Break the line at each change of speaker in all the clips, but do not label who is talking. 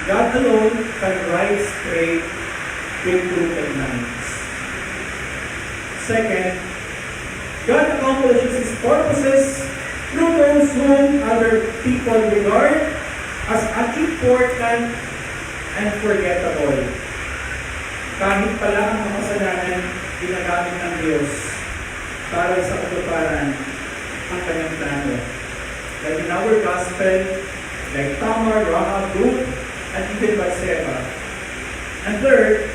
God alone can right straight with crooked lines. Second, God accomplishes His purposes through those whom other people regard as unimportant and forgettable. Kahit pala ang mga kasalanan, ginagamit ng Diyos para sa katuparan ang kanyang plano. Like in our gospel, like Tamar, Rahab, Ruth, and even Bathsheba. And third,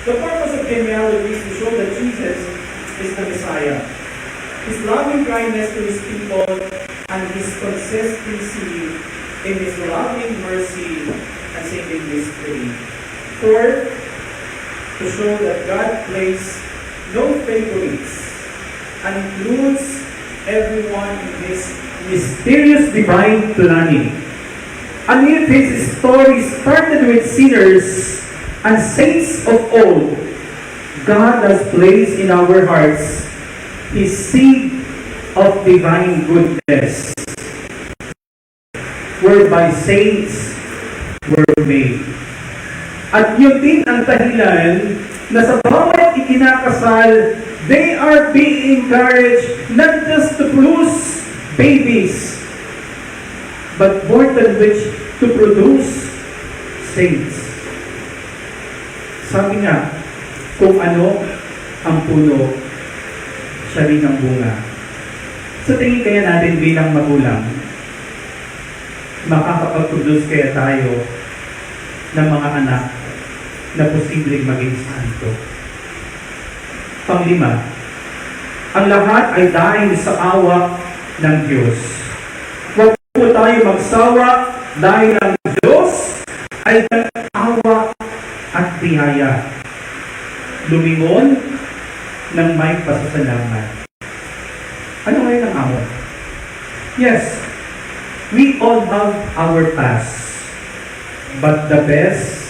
the purpose of genealogy is to show that Jesus is the Messiah. His loving kindness to His people and His consistency in His loving mercy and saving mystery. Fourth, to show that God plays no favorites and includes everyone in His mysterious divine planning. And if His story started with sinners and saints of old, God has placed in our hearts His seed of divine goodness, whereby saints were made. At yun din ang dahilan na sa bawat ikinakasal, they are being encouraged not just to produce babies, but more than which to produce saints. Sabi nga, kung ano ang puno, siya rin ang bunga. Sa tingin kaya natin bilang magulang, makakapag-produce kaya tayo ng mga anak na posibleng maging santo. Panglima, ang lahat ay dahil sa awa ng Diyos. Huwag po tayo magsawa dahil ang Diyos ay awa at biyaya. Lumingon ng may pasasalamat. Ano ngayon ang awa? Yes, we all have our past, but the best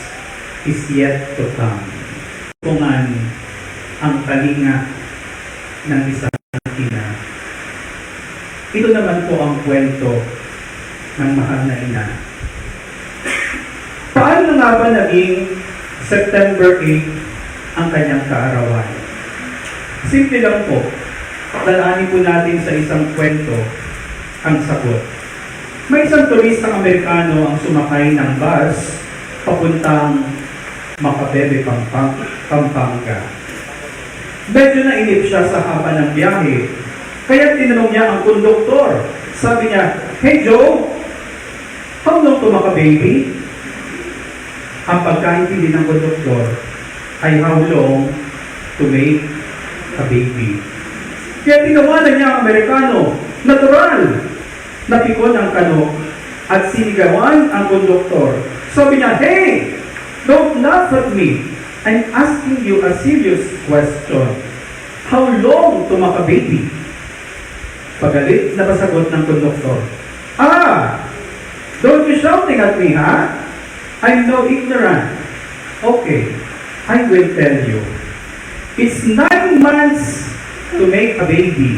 is yet to come. Tungan ang kalinga ng isang ina. Ito naman po ang kwento ng mahal na ina. Paano nga ba naging September 8 ang kanyang kaarawan? Simple lang po. Dalanin po natin sa isang kwento ang sagot. May isang turistang Amerikano ang sumakay ng bus papuntang Macabebe, Pampanga. Medyo nainip siya sa haba ng biyahe. Kaya tinanong niya ang konduktor. Sabi niya, "Hey Joe, how long to Macabebe?" Ang pagkaintindi ng konduktor ay how long to make a baby. Kaya tinawanan niya ang Amerikano. Natural! Napikon ang kano at sinigawan ang konduktor. Sabi niya, "Hey! Don't laugh at me. I'm asking you a serious question. How long to Macabebe?" Pagalit na pasagot ng konduktor. Don't be shouting at me, ha? I'm no ignorant. Okay, I will tell you. It's 9 months to make a baby.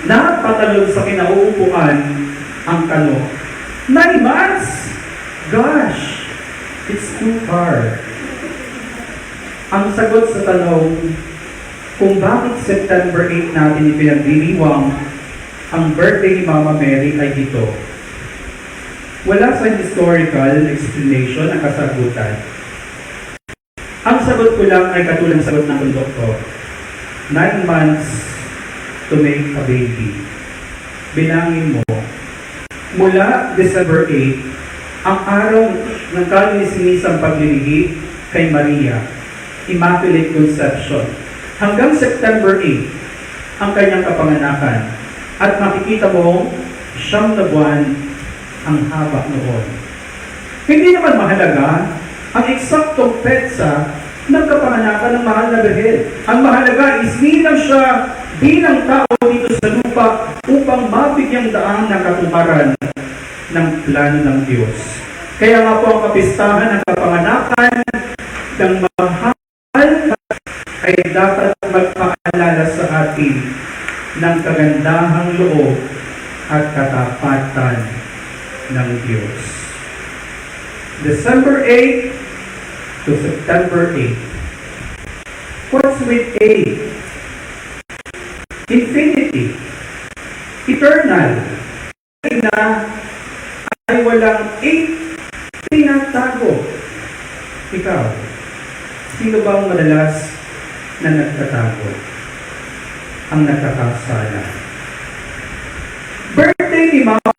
Napatalog sa kinauupuan ang kano. 9 months? Gosh! It's too far. Ang sagot sa tanong kung bakit September 8 natin ipinagdiriwang ang birthday ni Mama Mary ay ito. Wala sa historical explanation ang kasagutan. Ang sagot ko lang ay katulad sagot ng konduktor. 9 months to make a baby. Bilangin mo, mula December 8, ang araw ng kalinisan pagliligi kay Maria, Immaculate Conception, hanggang September 8, ang kanyang kapanganakan. At makikita mo, 9 na buwan ang haba noon. Hindi naman mahalaga ang eksaktong petsa ng kapanganakan ng mahal na Birhen. Ang mahalaga is bilang siya bilang tao dito sa lupa upang mabigyang daan ng katuparan ng plano ng Diyos. Kaya nga po ang kapistahan ng kapanganakan ng mahal ay dapat magpaalala sa atin ng kagandahang loob at katapatan ng Diyos. December 8 to September 8. What's with A? Infinity. Eternal. Na ay walang 8 tinatago. Ikaw, sino bang madalas na nagtatago? Ang nagkakasala. Birthday ni Mama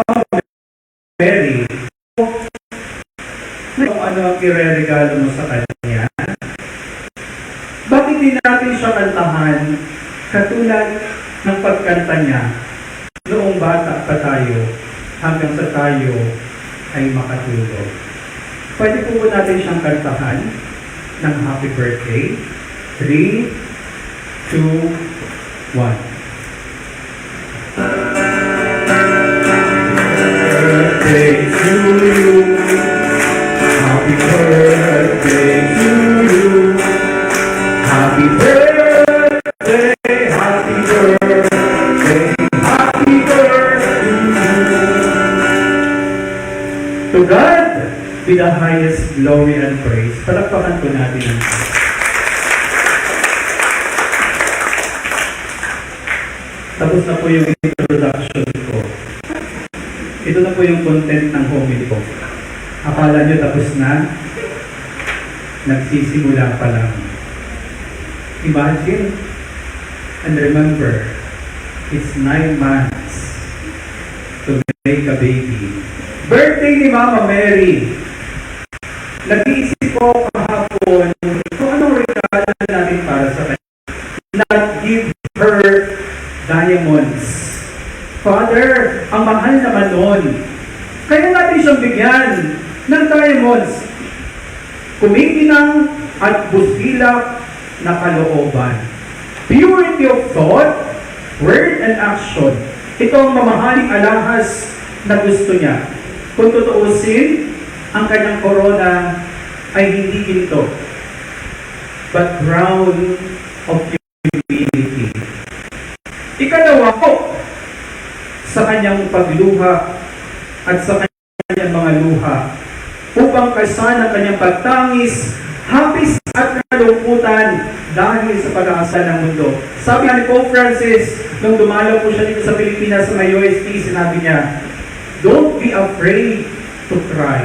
Mary. Kung ano ang ireregalo mo sa kanya? Bakit din natin siya kantahan katulad ng pagkanta niya noong bata pa tayo hanggang sa tayo ay makatulog? Pwede po natin siyang kantahan ng happy birthday. 3, 2, 1. Birthday to you. Happy birthday to you. Happy birthday, happy birthday, happy birthday to you. To God be the highest glory and praise. Palakpakan po natin ang tapos na po yung introduction ko. Ito na po yung content ng homily ko. Akala nyo tapos na? Nagsisimula pa lang. Imagine and remember, it's 9 months to make a baby. Birthday ni Mama Mary. Nag-iisip ko kahapon kung anong regalo natin para sa kanya. Not give her diamonds. Father, ang mahal naman nun. Kaya natin siyang bigyan ng diamonds. Kumikinang at busilak na kalooban. Purity of thought, word, and action. Ito ang mamahaling alahas na gusto niya. Kung tutuusin, ang kanyang corona ay hindi ginto, but crown of humility. Ikalawa po, sa kanyang pagluha at sa kanyang mga luha, upang kasan ang kanyang pagtangis, hapis at kalungkutan dahil sa pag-aasal ng mundo. Sabi ni Pope Francis, nung dumalaw po siya dito sa Pilipinas sa may UST, sinabi niya, don't be afraid to cry.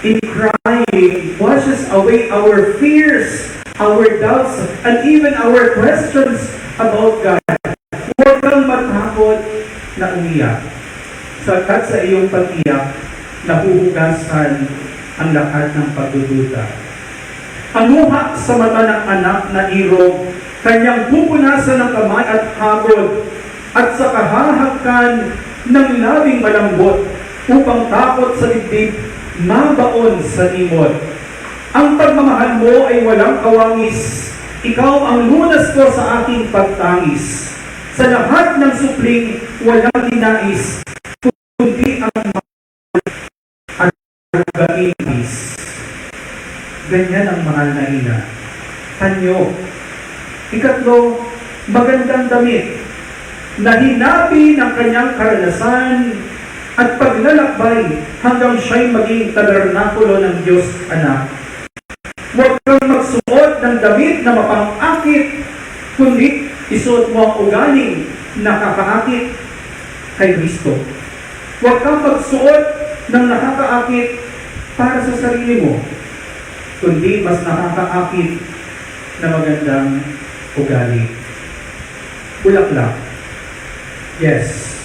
In crying, washes away our fears, our doubts, and even our questions about God. Huwag kang matakot na umiyak. Sakat sa iyong pag-iyak, nahuhugasan ang lahat ng pagdududa. Ang luha sa mata ng anak na irog, kanyang pupunasan ng kamay at hagod, at sa kahahagkan ng labing malambot, upang takot sa dibdib, mabaon sa limot. Ang pagmamahal mo ay walang kawangis, ikaw ang lunas ko sa aking pagtangis. Sa lahat ng supling, walang dinais, kundi ang mahal at gainis. Ganyan ang mahal na ina. Tanyo. Ikatlo, magandang damit na hinabi ng kanyang karanasan at paglalakbay hanggang siya'y maging tabernakulo ng Diyos Anak. Huwag kang magsuot ng damit na mapang-akit, kundi isuot mo ang ugaling nakakaakit kay Kristo. Huwag kang magsuot ng nakakaakit para sa sarili mo, kundi mas nakakaakit na magandang ugali. Bulaklak. Yes,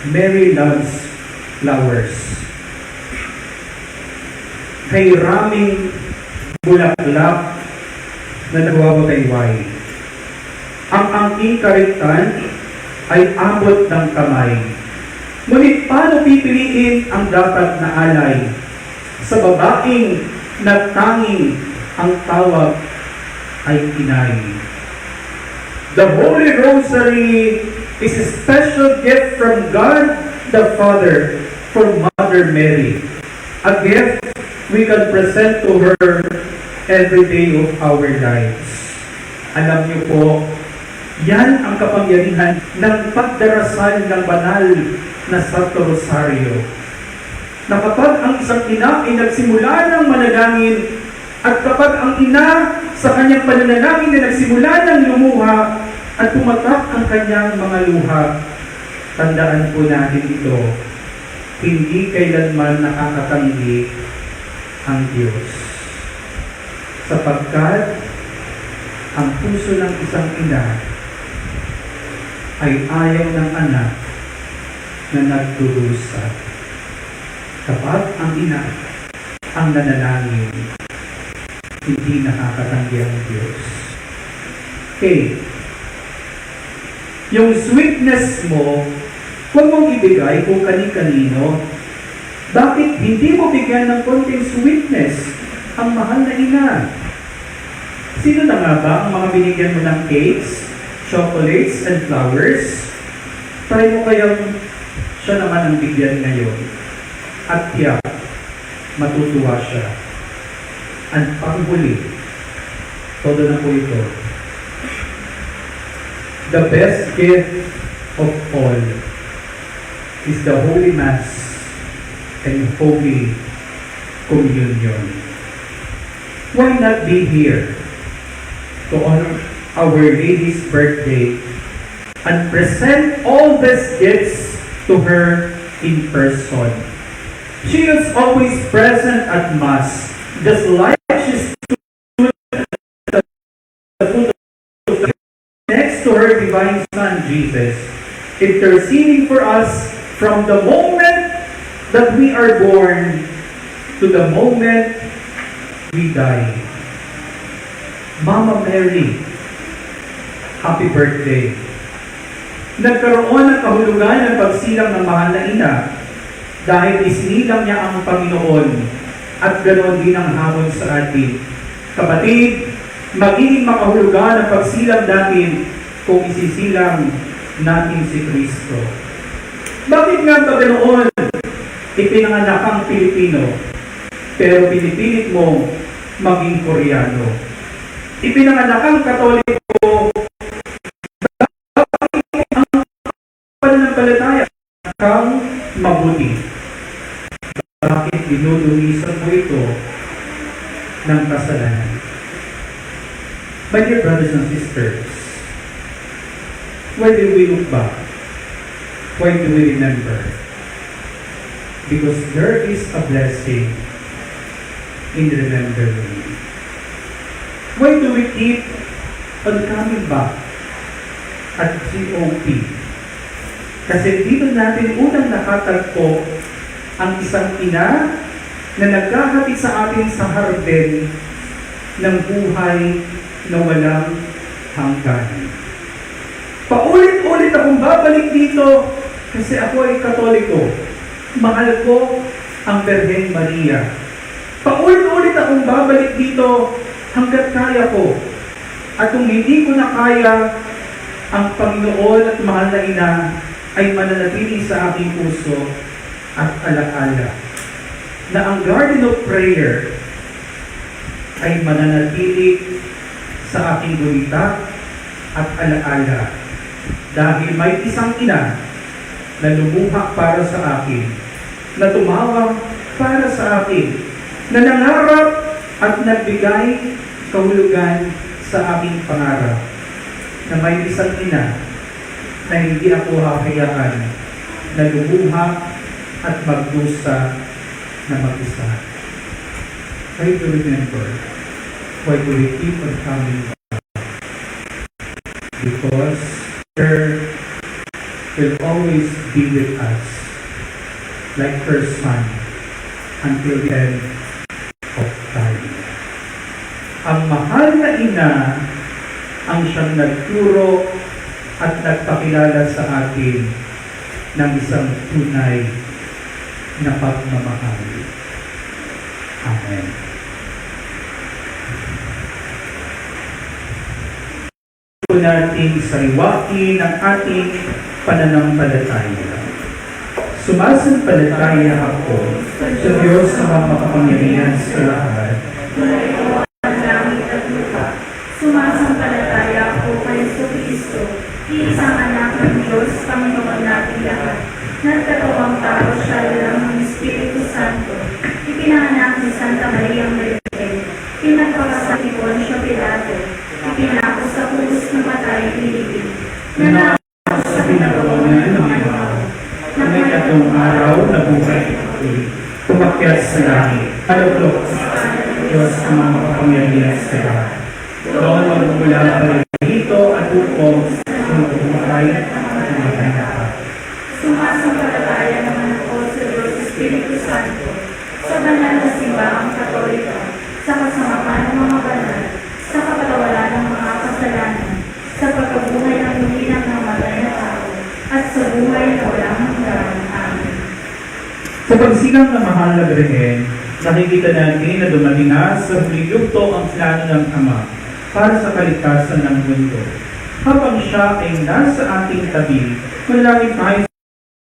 Mary loves flowers. Kay raming bulaklak na nagwawatayway. Ang angking karingtan ay abot ng kamay. Ngunit paano pipiliin ang dapat na alay sa babaeng nagtanging ang tawag ay inay? The Holy Rosary is a special gift from God the Father for Mother Mary. A gift we can present to her every day of our lives. Alam niyo po, yan ang kapangyarihan ng pagdarasal ng banal na Santo Rosario. na kapag ang isang ina ay nagsimula ng manalangin at kapag ang ina sa kanyang pananalangin na nagsimula ng lumuha at tumatak ang kanyang mga luha, tandaan po natin ito, hindi kailanman nakakatanggi ang Diyos. Sapagkat ang puso ng isang ina ay ayaw ng anak na nagdurusa. Kapag ang ina ang nanalangin, hindi nakakatanggi ang Diyos. Okay. Yung sweetness mo, huwag mong ibigay kung kani-kanino. Bakit hindi mo bigyan ng konting sweetness ang mahal na ina? Sino na nga ba ang mga binigyan mo ng cakes, chocolates, and flowers? Try mo kayang siya naman ang bigyan ngayon. At tiyak, matutuwa siya. At panghuli, todo na po ito. The best gift of all is the Holy Mass and Holy Communion. Why not be here to honor Our Lady's birthday and present all these gifts to her in person? She is always present at Mass, just like she stood at the foot of the next to her divine Son, Jesus, interceding for us from the moment that we are born to the moment we die. Mama Mary, happy birthday. Nagkaroon ng kahulugan ng pagsilang ng mahal na ina dahil isinilang niya ang Panginoon at ganoon din ang hamon sa atin. Kapatid, magiging makahulugan ang pagsilang natin kung isisilang natin si Kristo. Bakit nga ba ganoon? Ipinanganak ang Pilipino, pero pinipilit mo maging Koreano. Ipinanganak ang Katoliko, bakit ang pananampalataya kang mabuti? Bakit dinudunisan mo ito ng kasalanan? My dear brothers and sisters, why do we look back? Why do we remember? Because there is a blessing in remembering. Why do we keep on coming back at COP? Kasi dito natin unang nakatagpo ang isang ina na nagkakapit sa atin sa harden ng buhay na walang hanggan. Paulit-ulit akong babalik dito kasi ako ay Katoliko. Mahal ko ang Birhen Maria. Paulit-ulit akong babalik dito hanggat kaya ko. At kung hindi ko na kaya, ang Panginoon at mahal na ina ay mananatili sa aking puso at alaala. Na ang garden of prayer ay mananatili sa aking gulita at alaala. Dahil may isang ina na lumuha para sa akin, na tumawag para sa akin, na nangarap at nagbigay kahulugan sa aking pangarap, na may isang ina na hindi ako hahayaan na lumuha at magdusa na mag-isa. Try to remember, why do we keep on coming back? Because her will always be with us like her Son until the end of time. Ang mahal na ina ang siyang nagturo at nagpakilala sa atin ng isang tunay na pagmamahal. Amen. Ito natin sariwain ang ating pananampalataya. Sumasampalataya ako sa Diyos na makapangyarihan sa lahat.
Sumasampalataya ako kay Kristo, isang anak ng Diyos, Panginoon natin lahat. Nagkatawang tao siya ng Espiritu Santo si Santa Maria Virgen, pinagpakasal ni Poncio Pilato, ipinako sa krus ng patay ilibig, nanako sa pinagawaan ng mga tao,
na may katong araw na buhay tumakyat sa langit, alulok sa Diyos ang mga kapangyarihan sa lahat. Doon magmula pa rin dito at upong sa buhay at bumatay na pa.
Sumasampalataya naman ako sa Diyos Espiritu Santo, sa banal na simbahang Katolika, sa kasamahan ng mga banal, sa kapatawaran ng mga kasalanan, sa pagkabuhay ng muli ng namatay na tao, at sa buhay na walang hanggan. Amen.
Sa pagsigang na mahal na Birhen, nakikita natin na dumating na sa huling yugto ang plano ng Ama para sa kaligtasan ng mundo. Habang siya ay nasa ating tabi, manalangin tayo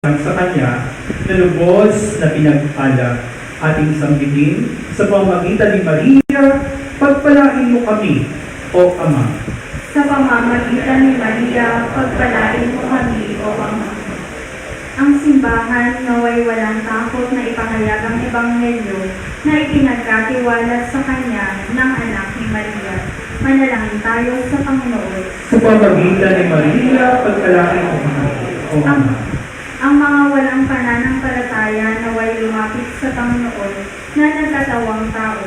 sa Kanya na lubos na pinag-ala ating sambitin sa pamamagitan ni Maria, pagpalain mo kami, O Ama.
Sa pamamagitan ni Maria, pagpalain mo kami, O Ama. Ang simbahan naway walang takot na ipahayag ang ebanghelyo na ipinagkatiwala sa Kanya ng anak ni Maria. Manalangin tayo sa Panginoon.
Sa pamamagitan ni Maria, pagpalain mo kami, O Ama.
Ang mga walang pananampalataya naway lumapit sa Panginoon na nagtatawang tao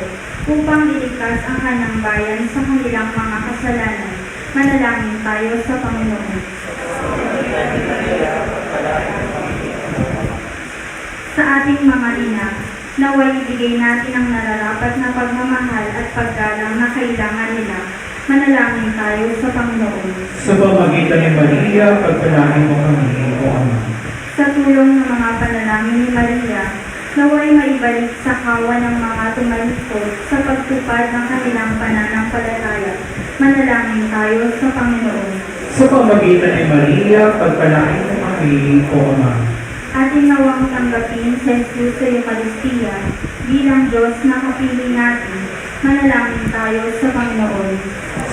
upang iligtas ang kanyang bayan sa kanilang mga kasalanan. Manalangin tayo sa Panginoon. Sa ating mga ina, naway ibigay natin ang nararapat na pagmamahal at paggalang na kailangan nila. Manalangin tayo sa Panginoon.
Sa pamamagitan ni Maria, pagpalain mo kami, O Ama.
Sa tulong ng mga panalangin ni Maria, naway maibalik sa kawa ng mga tumalikod sa pagtupad ng kanilang pananampalataya. Manalangin tayo sa Panginoon.
Sa pamamagitan ni Maria, pagpalain mo kami, O Ama.
Ating nawang tanggapin sa Jesus sa Eucharistia bilang Diyos na kapili natin. Manalangin tayo sa Panginoon.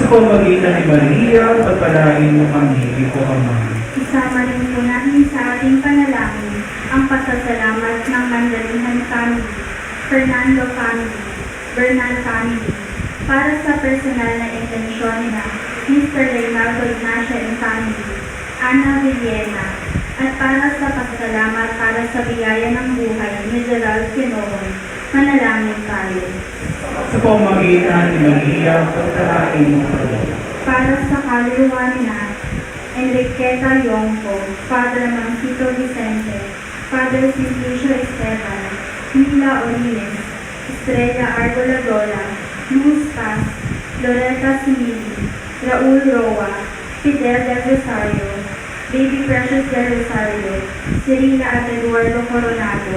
Sa pamamagitan ni Maria, pagpalain mo kami, O Ama.
Isama rin po natin sa ating panalangin ang pasasalamat ng Mandalihan Family, Fernando Family, Bernal Family, para sa personal na intensyon na Mr. Reynaldo Ignacio and Family, Ana Villena, at para sa pasasalamat para sa biyaya ng buhay ni Gerald Quinoon. Manalangin tayo.
Sa pamamagitan ni Maria, pagpalain mo kami.
Para sa kaluluwa ni Enriqueta Yongko, Father Mancito Vicente, Father Simplicio Esteban, Mila Orines, Estrella Argolagola, Luz Paz, Loretta Simili, Raul Roa, Fidel del Rosario, Baby Precious del Rosario, Cirila at Eduardo Coronado,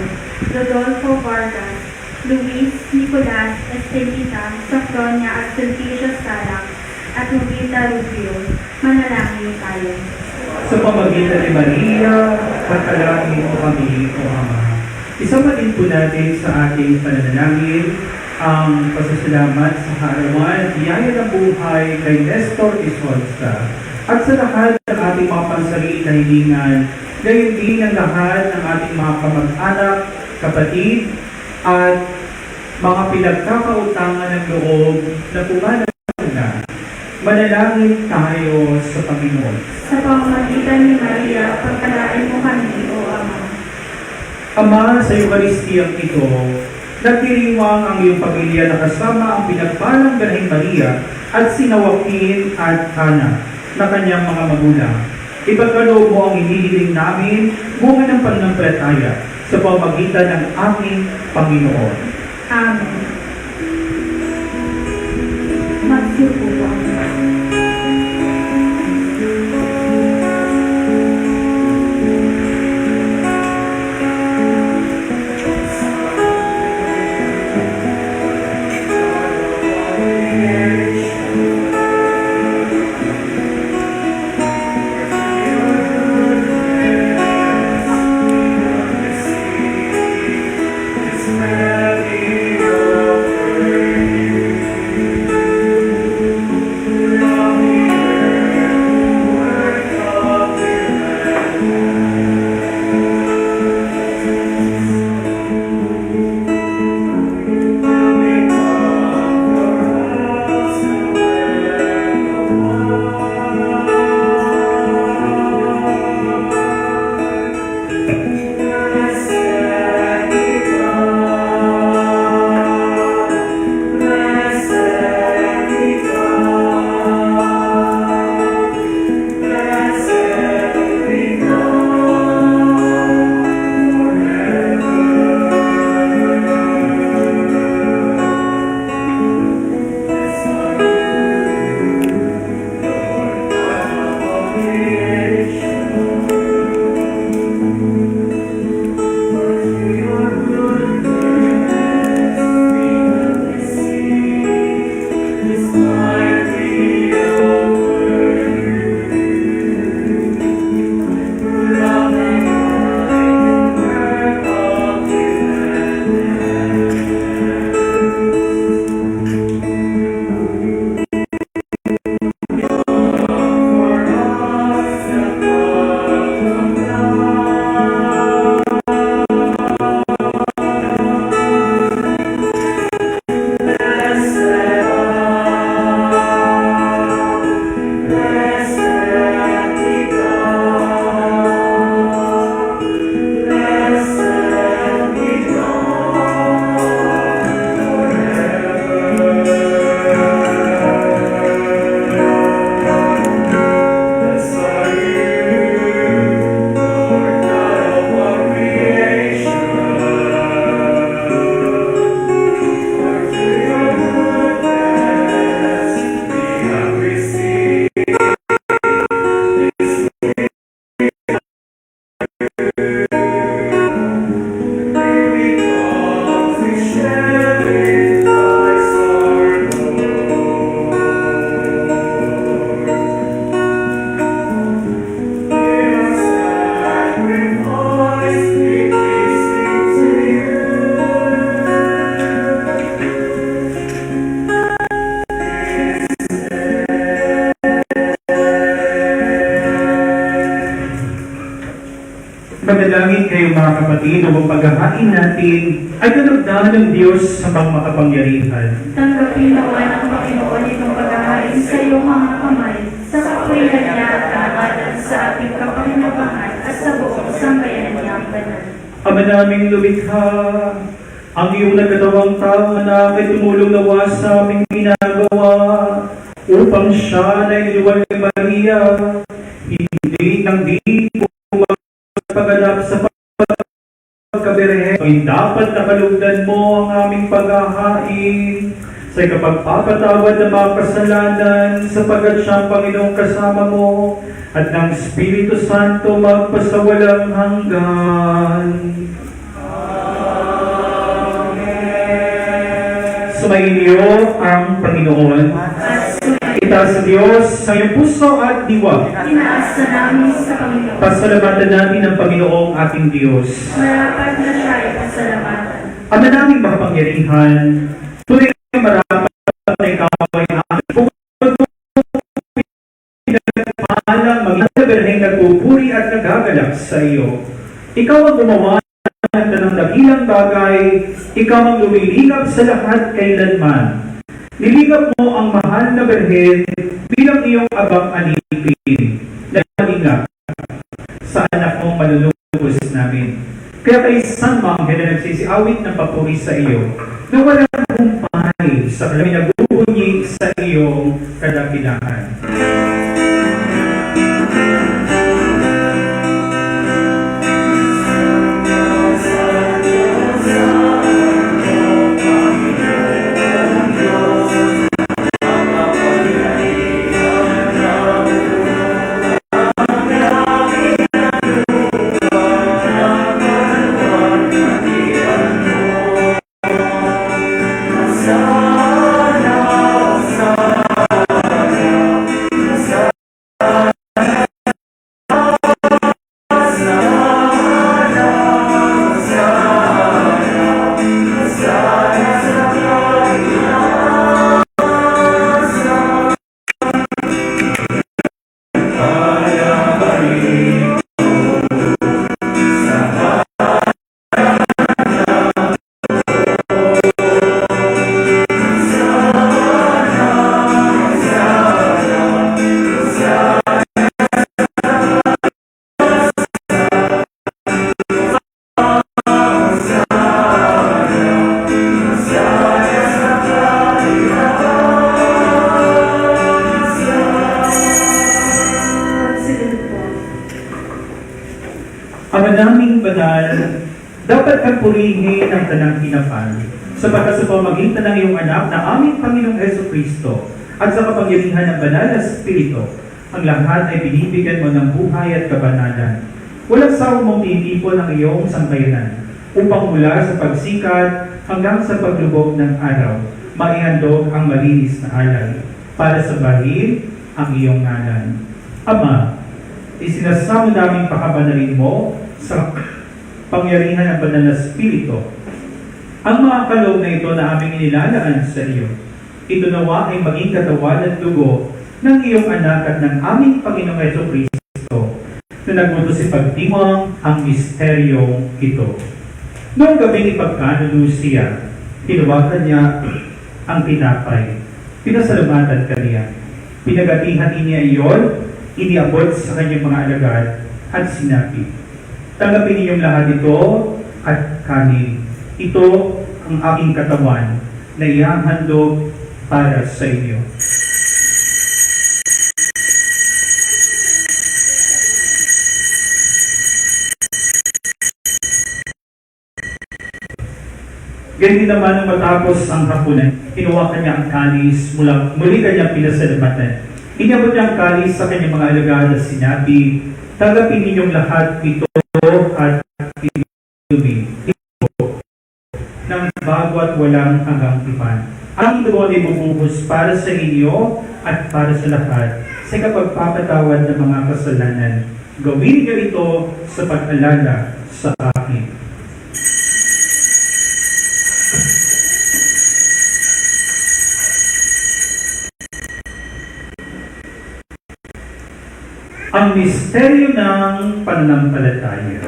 Rodolfo Vargas, Luis Nicolas Estelita, Safronia at Sulpicio Salak, at Nubita Rubio. Manalangin tayo.
Sa pamamagitan ni Maria, pagpalain mo kami, O Ama. Isama din po natin sa ating pananalangin ang pasasalamat sa kaarawan, biyaya ng buhay kay Nestor Isolza at sa lahat ng ating mga pansariin na hilingan, gayon din ang lahat ng ating mga kamag-anak, kapatid, at mga pinagkakautangan ng loob na pumanaw na. Manalangin tayo sa Panginoon.
Sa pamamagitan ni Maria, pagpalain mo kami, O Ama.
Ama, sa Eucharistiyang ito, nagdiriwang ang iyong pamilya na kasama ang pinagpalang Birheng Maria at sina Joaquin at Hana na kanyang mga magulang. Ipagkaloob mo ang inihiling namin, bunga ng pananampalataya sa pamamagitan ng aming Panginoon.
Amen. Magsiupo po.
kapatid, ang paghahain natin ay kalugdan ng Diyos sa mga makapangyarihan.
Tanggapin nawa ng Panginoon itong paghahain sa iyong mga kamay, sa kapulihan niya at kaangatan sa ating kapanginabangan at sa buong sambayanan niyang banal.
Ama naming lumikha, ang iyong nagkatawang tao na may tumulong nawa sa aming ginagawa upang siya na iniwan ni Maria, hindi nang di pagganap sa pagkabirhen. Ay dapat nakalugdan mo ang aming paghahain sa ikapagpapatawad ng mga kasalanan sapagkat siyang Panginoong kasama mo at ng Espiritu Santo magpasawalang hanggan. Sumainyo ang Panginoon. Itaas sa Diyos sa iyong puso at diwa.
Tinaas na namin sa Panginoon.
Pasalamatan natin ang Panginoong ating Diyos.
Marapat na siya ay pasalamatan.
Ama naming makapangyarihan, tunay na marapat na ikaw ay aming pinagpalang maging nagpupuri at nagagalak sa iyo. Ikaw ang gumawa ng dakilang bagay, ikaw ang lumilingap sa lahat kailanman. Nilingap mo ang mahal na Birhen bilang iyong abang alipin na malingap sa anak mong malulubos namin. Kaya kay San Manghel na nagsisiawit ng papuri sa iyo, na walang humpay sa kami nagbubunyi sa iyong kadakilaan. Ang naming banal, dapat kang purihin ang tanang kinapal, sapagkat sa pamagitan ng iyong anak na aming Panginoong Jesucristo at sa kapangyarihan ng banal na Espiritu, ang lahat ay binibigyan mo ng buhay at kabanalan. Walang sawang mong tinitipon ang iyong sambayanan, upang mula sa pagsikat hanggang sa paglubog ng araw, maihandog ang malinis na alay, para sa bahid ang iyong ngalan. Ama, isinasamo namin pakabanalin mo sa pangyarihan ng banal na Espiritu. Ang mga kaloob na ito na aming inilalaan sa iyo, ito nawa ay maging katawan at dugo ng iyong anak at ng aming Panginoong Jesucristo na nagbuto si pagtiwang ang misteryong ito. Noong gabing ipagkanunusiya, tinawagan niya ang tinapay. Pinasalamatan kaniya. Pinagatihan niya iyon, iniabot sa kanyang mga alagad at sinabi, tanggapin ninyong lahat ito at kanin. Ito ang aking katawan na ihahandog para sa inyo. Ganyan naman nang matapos ang hapunan, kinuha kanya ang kalis, muli kanya pinasalamatan. Inabot niya ang kalis sa kanyang mga alagad at sinabi, tanggapin ninyong lahat ito at inumin. Ito ng bago at walang hanggang tipan. Ang ito ay bubuhos para sa inyo at para sa lahat sa kapagpapatawad ng mga kasalanan. Gawin niyo ito sa pag-alala sa akin. Ang misteryo ng pananampalataya.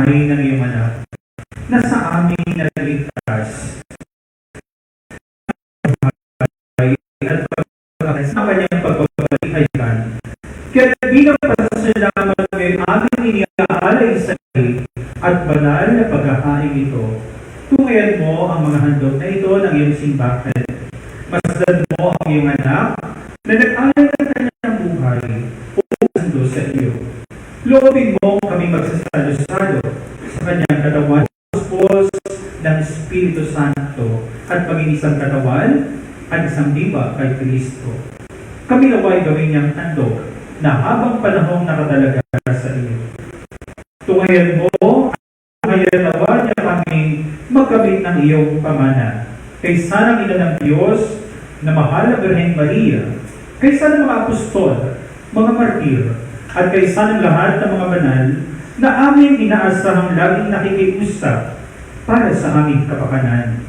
buhay ng iyong anak na sa amin naligtas at pagkakakas ng kanyang pagbabalikan. Kaya bilang pasasalamat ngayon aming iniaalay sa iyo at banal na paghahain ito, tungayan mo ang mga handog na ito ng iyong simbahan. Masdan mo ang iyong anak na nag-alay ng kanyang buhay upang sando sa iyo. Loobin mo kami magsasalo-salo sa kanyang katawan, Diyos ng Espiritu Santo at maging isang katawan at isang diba kay Kristo. Kami naway gawin niyang handog na habang panahong nakatalaga sa iyo. Tungayan mo, tungayan nawa niya kami magkamit ng iyong pamana. Kaysa ng ina ng Diyos na mahal na Birhen Maria, kaysa ng mga apostol, mga martir, at kaysa ng lahat ng mga banal na aming inaasahang laging nakikiusap para sa aming kapakanan.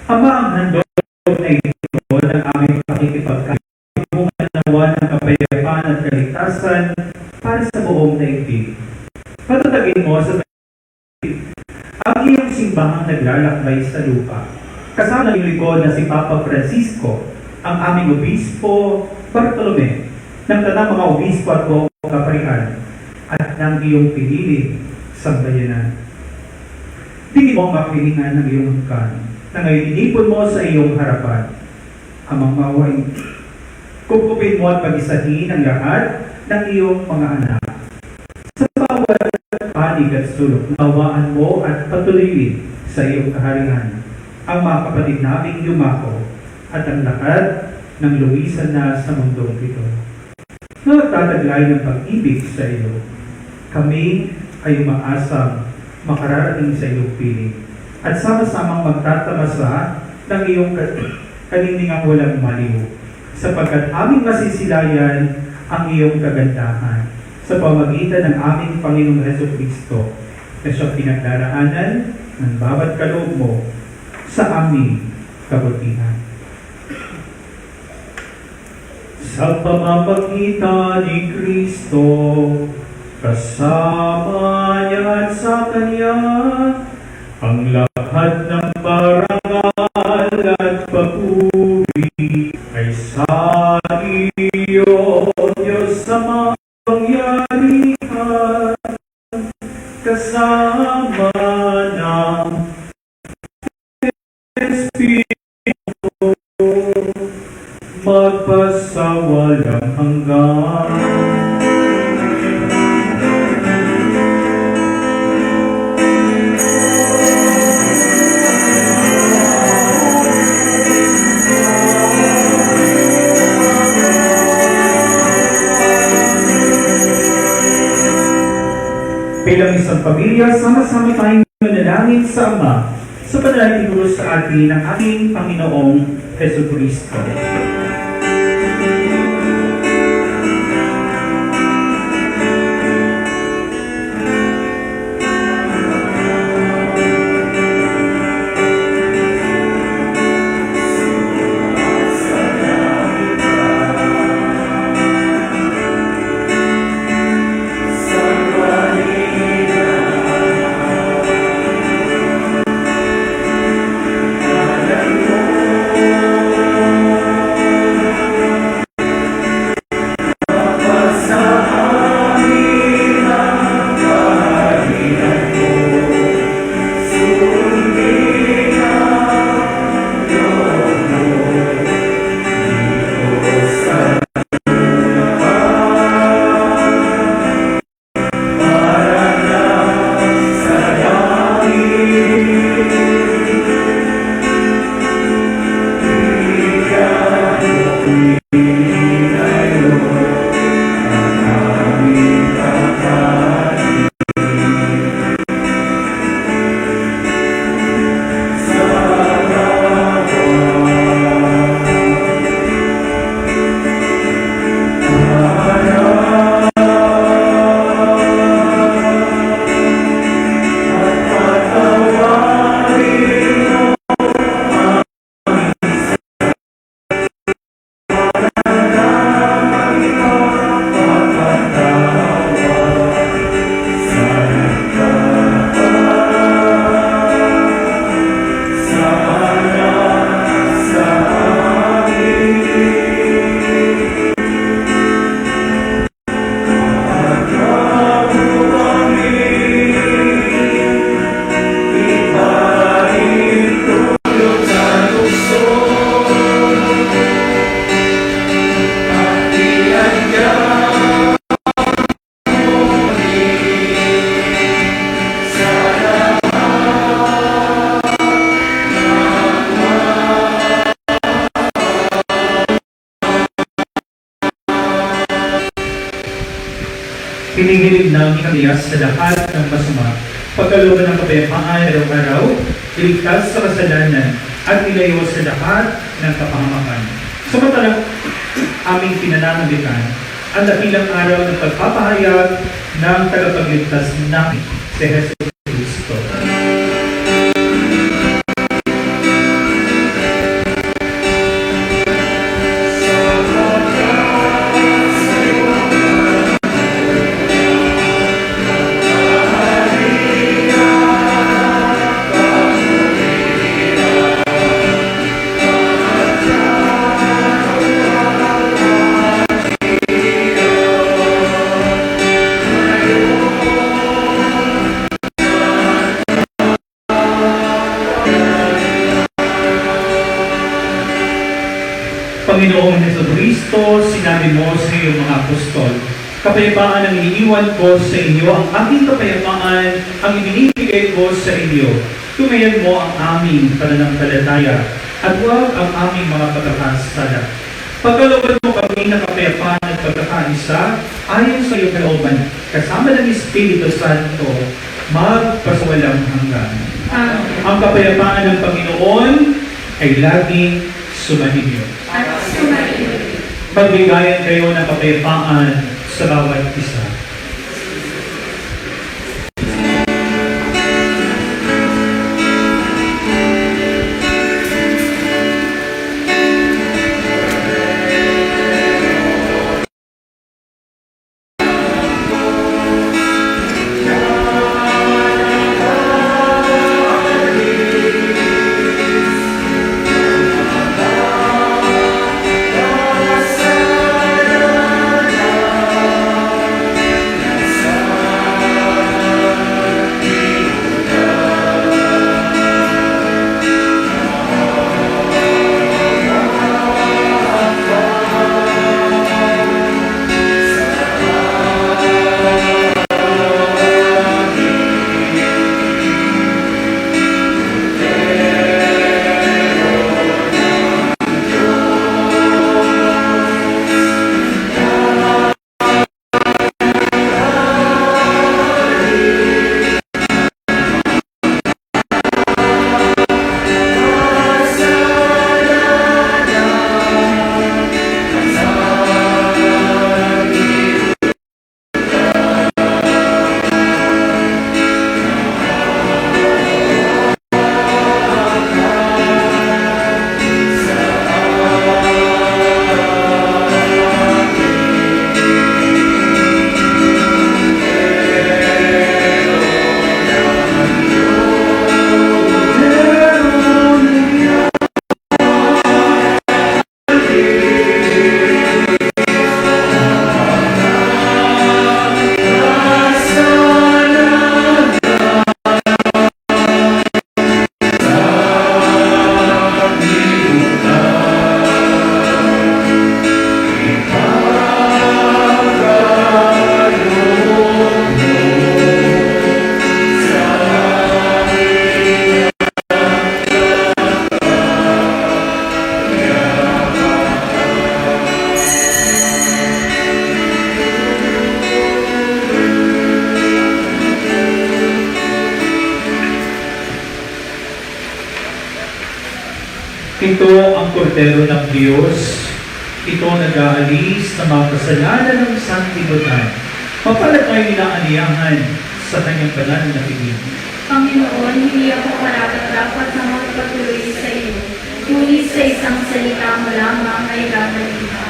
Ama, ang handog na ito ng aming pakikipagkain, bunga nawa ng kapayapaan at kaligtasan para sa buong daigdig. Patatagin mo sa ang iyong simbahang naglalakbay sa lupa. Kasama ng likod na si Papa Francisco, ang aming obispo Bartolome, ng tanang mga obispo at buong kaparihan, at ng iyong pinili sambayanan. Tingin mo ang makilingan ng iyong hangkan, na ngayon inipon mo sa iyong harapan. Amang maway, kupkupin mo at pag-isahin ang lahat ng iyong mga anak. Sa bawat panig at sulok, nawaan mo at patuloyin sa iyong kaharian ang mga kapatid naming yumako at ang lahat ng luwisan na sa mundong ito. Nagtataglay ng pag-ibig sa iyo. Kami ay umaasang makararating sa iyong piling at sama-samang magtatamasa ng iyong kaniningang walang maliw, sapagkat aming masisilayan ang iyong kagandahan sa pamagitan ng aming Panginoong Jesucristo na siyang pinagdaraanan ng bawat kaloob mo sa aming kabutihan. Sa pamamagitan ni Kristo, kasama niya at sa Kanya, ang lahat ng parangal at papuri ay sa iyo, Diyos sa mapangyarihan, kasama ng Espiritu, magpasawalang hanggan. Bilang isang pamilya, sama-sama tayong manalangin sa Ama sa panalangin sa atin ng ating Panginoong Jesucristo. Hinihilig namin kaniya sa lahat ng masama, pagkalooban ng kapayapaan araw-araw, iligtas sa kasalanan, at ilayo sa lahat ng kapahamakan. Samantalang aming pinananalitan ang dakilang araw ng pagpapahayag ng tagapagligtas namin, si Jesus Cristo. Panginoong Jesucristo, sinabi mo sa iyong mga apostol, kapayapaan ang iniiwan ko sa inyo, ang aking kapayapaan ang ibinibigay ko sa inyo. Tumayan mo ang aming pananampalataya at huwag ang aming mga pagkakasala. Pagkalooban mo kami ng kapayapaan at pagkakaisa ayon sa iyong kalooban, kasama ng Espiritu Santo, magpasawalang hanggan. Ang kapayapaan ng Panginoon ay laging sumainyo.
At sumainyo.
Magbigayan kayo ng kapayapaan sa bawat isa. Ito ang kordero ng Diyos. Ito nag-aalis ng mga kasalanan ng sanlibutan. Mapalad ay inaaniyahan sa kanyang banal na piling.
Panginoon, hindi ako karapat-dapat na magpatuloy sa iyo. Ngunit sa isang salita mo lamang ay gagalita.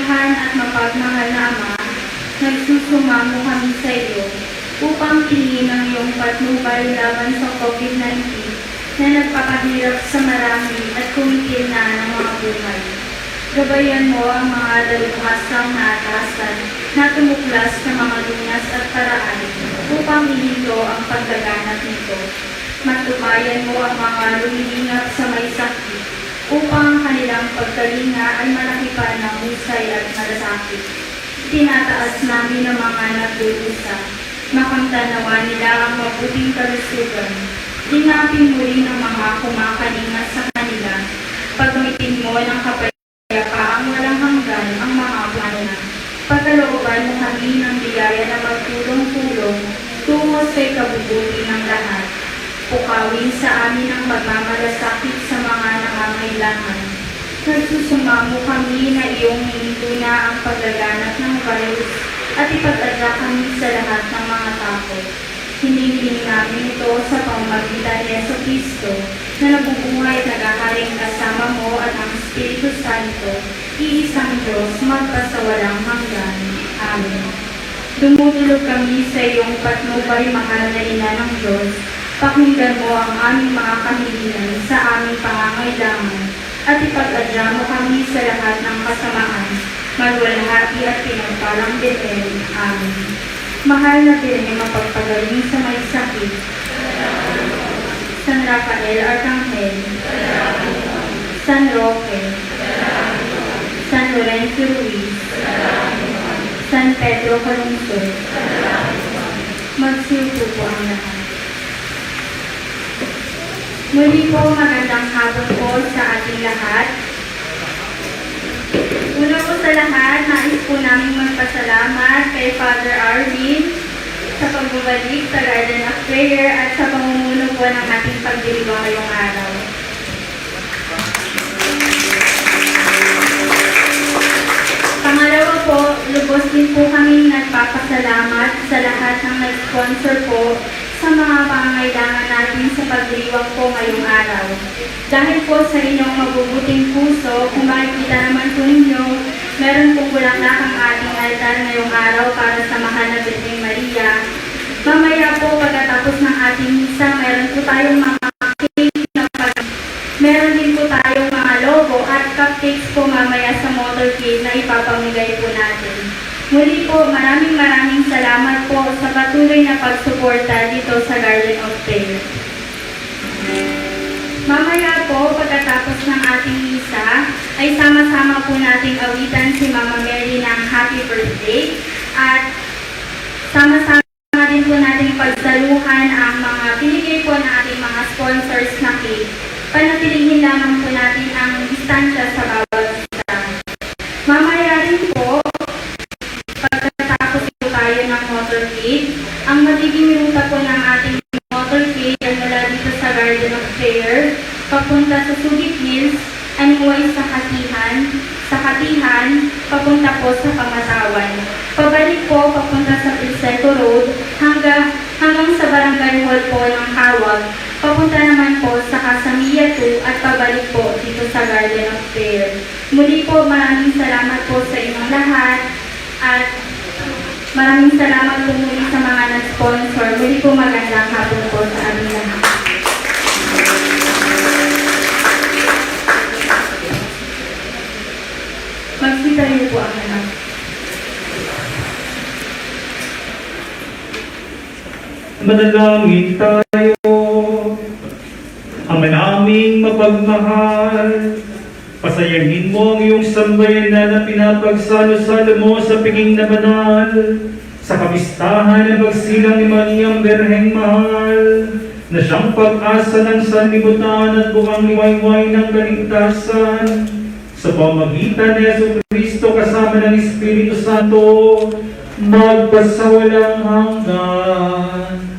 mabutihan at mapagmahal na Ama, nagsusumamo kami sa iyo upang tingin ang iyong patnubay laban sa COVID-19 na nagpapahirap sa marami at kumitil na ng mga buhay. Gabayan mo ang mga dalubhasang naatasan na tumuklas ng mga lunas at paraan upang ihinto ang paglaganap nito. Matubayan mo ang mga lumilingap sa may sakit upang ang kanilang pagkalinga ay malaki pa ng husay at malasakit. Tinataas namin ang mga nagdudusa. Makamtanawa nila ang mabuting kalusugan. Tinapin mo rin ang mga kumakalinga sa kanila. Pagamitin mo ng kapayapaang walang hanggan ang mga plana. Pagkalooban mo kami ng biyaya na magtulong-tulong tungo sa ikabubuti ng lahat. Pukawin sa amin ang pagmamalasakit sa mga nangangailangan. Nagsusumamo kami na iyong hinintuna ang paglaganap ng virus at ipag-adya kami sa lahat ng mga tao. Hinihiling namin ito sa pamamagitan ni Jesucristo na nabubuhay at naghaharing kasama mo at ang Espiritu Santo, iisang Diyos, magpasawalang hanggan. Amen. Dumudulog kami sa iyong patnubay, mahal na Ina ng Diyos. Pakinggan mo ang aming mga kahilingan sa aming pangangailangan at ipag-adya mo kami sa lahat ng kasamaan, magwalhati at pinagpalang Bethel. Amen. Mahal na Birhen, mapagpagaling sa may sakit. San Rafael Arcangel, San Roque, San Lorenzo Ruiz, San Pedro Calungsod. Magsiupo po ang lahat. Muli po, magandang hapon po sa ating lahat. Una po sa lahat, nais po namin magpasalamat kay Father Arvin sa pagbabalik sa Garden of Prayer at sa pamumuno po ng ating pagdiriwang ngayong araw. Pangalawa po, lubos din po kami nagpapasalamat sa lahat ng nag-sponsor po sa mga pangangailangan natin sa pagdiriwang po ngayong araw. Dahil po sa inyong mabubuting puso, kung makikita naman po ninyo, meron po bulaklak ang ating altar ngayong araw para sa mahal na Birheng Maria. Mamaya po pagkatapos ng ating misa, meron po tayong mga cake na meron din po tayong mga logo at cupcakes po mamaya sa motorcade na ipapamigay po natin. Muli po, maraming salamat po sa patuloy na pagsuporta dito sa Garden of Prayer. Mamaya po, pagkatapos ng ating misa, ay sama-sama po nating awitan si Mama Mary ng Happy Birthday at sama-sama din po nating pagsaluhan ang mga binigay po ng ating mga sponsors na cake. Panatilihin lamang po natin ang distansya sa bawat isa. Mamaya rin po, pagkatapos po tayo ng motorcade, ang magiging ruta po ng ating motorcade ay mula dito sa Garden of Prayer, papunta sa Subic Hills, anyway sa Katihan, papunta po sa Pamatawan. Pabalik po, papunta sa Pilseco Road, hanggang sa Barangay Hall po ng Hawag, papunta naman po sa Casamia 2 at pabalik po dito sa Garden of Prayer. Muli po, maraming salamat po sa inyong lahat at maraming salamat po muli sa mga nag-sponsor. Muli po, magandang hapon po sa aming lahat. Magsitayo po ang lahat.
Manalangin tayo. Ama naming mapagmahal, pasayahin mo ang iyong sambayanan na pinapagsalo-salo mo sa piging na banal, sa kapistahan ng pagsilang ni Mariang Birheng Mahal, na siyang pag-asa ng sanlibutan at bukang liwayway ng kaligtasan, sa pamagitan ni Jesucristo kasama ng Espiritu Santo, magpasawalang hanggan.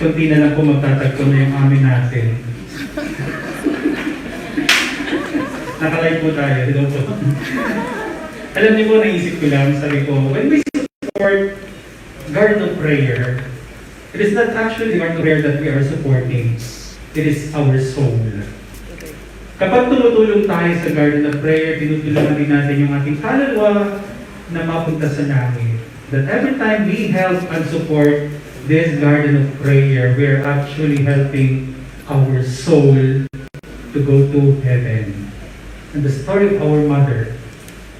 Kunti na lang po magtatagpo na yung amin natin. Nakalive po tayo. Hello po. Alam niyo po, naisip ko lang, sabi ko, when we support Garden of Prayer, it is not actually the Garden of Prayer that we are supporting. It is our soul. Kapag tumutulong tayo sa Garden of Prayer, tinutulungan din natin yung ating kaluluwa na mapunta sa langit. That every time we help and support this Garden of Prayer, we are actually helping our soul to go to heaven. And the story of our mother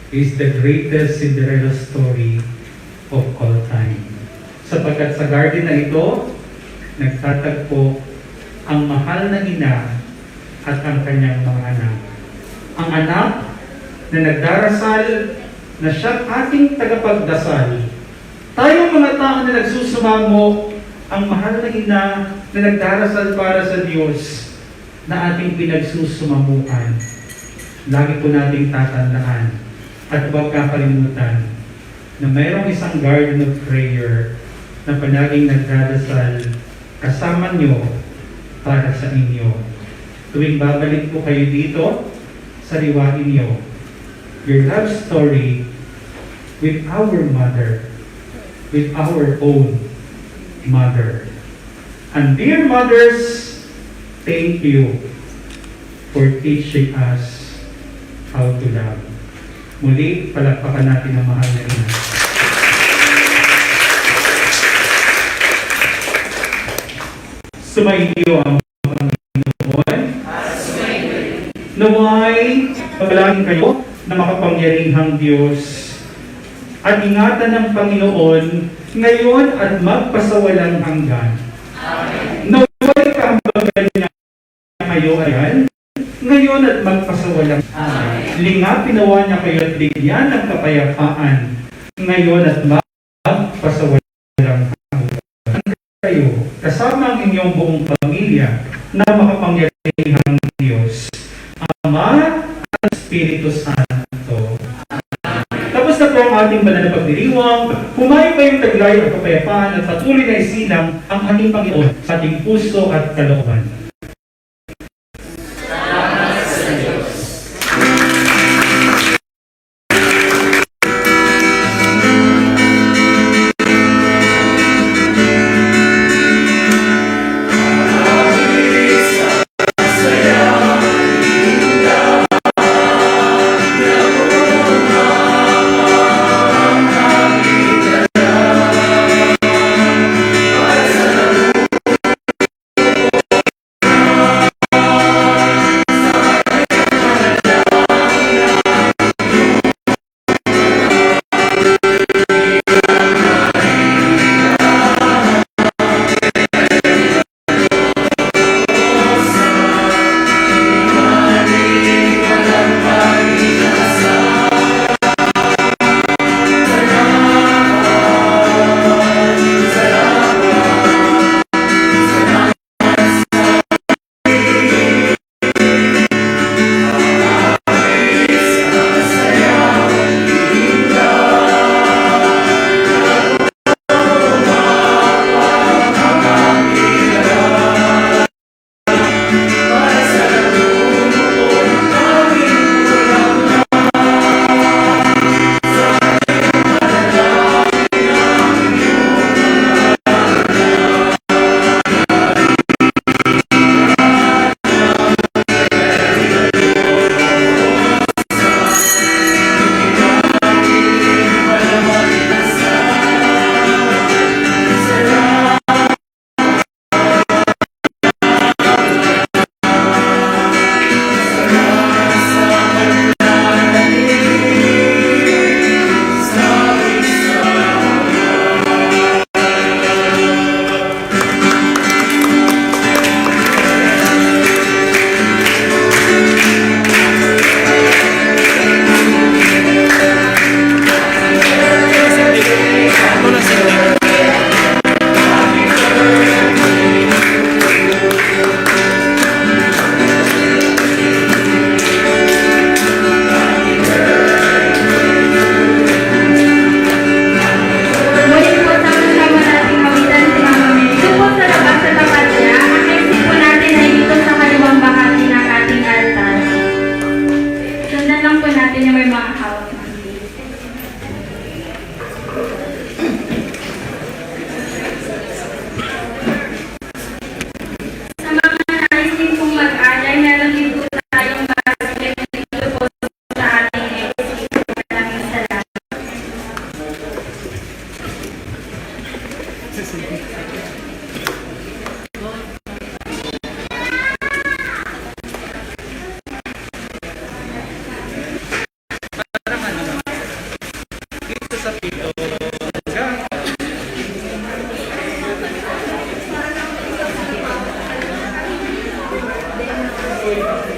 is the greatest Cinderella story of all time. Sapagkat sa garden na ito, nagtatagpo ang mahal na ina at ang kanyang mga anak. Ang anak na nagdarasal na siya ating tagapagdasal. Tayong mga tao na nagsusumamo, ang mahal na ina na nagdarasal para sa Diyos na ating pinagsusumamuan. Lagi po nating tatandaan at huwag kakalimutan na mayroong isang garden of prayer na palaging nagdadasal kasama nyo para sa inyo. Tuwing babalik po kayo dito, sariwain nyo your love story with our mother, with our own mother. And dear mothers, thank you for teaching us how to love. Muli, palakpakan natin ang mahal na ina. Sumainyo ang Panginoon. Naway, pagalangin kayo na makapangyarihang Diyos at ingatan ng Panginoon ngayon at magpasawalang hanggan. Naway kahambagan niya kayo ayan, ngayon at magpasawalang hanggan. Lingapin nawa niya kayo at bigyan ng kapayapaan ngayon at magpasawalang hanggan. Kayo, kasama ang inyong buong pamilya na makapangyarihang Diyos, Ama at Espiritu Santo. Tapos na po ang ating banal na pagdiriwang, humayo kayong taglay at kapayapaan at patuloy na isilang ang ating Panginoon sa ating puso at kalooban.
Amen.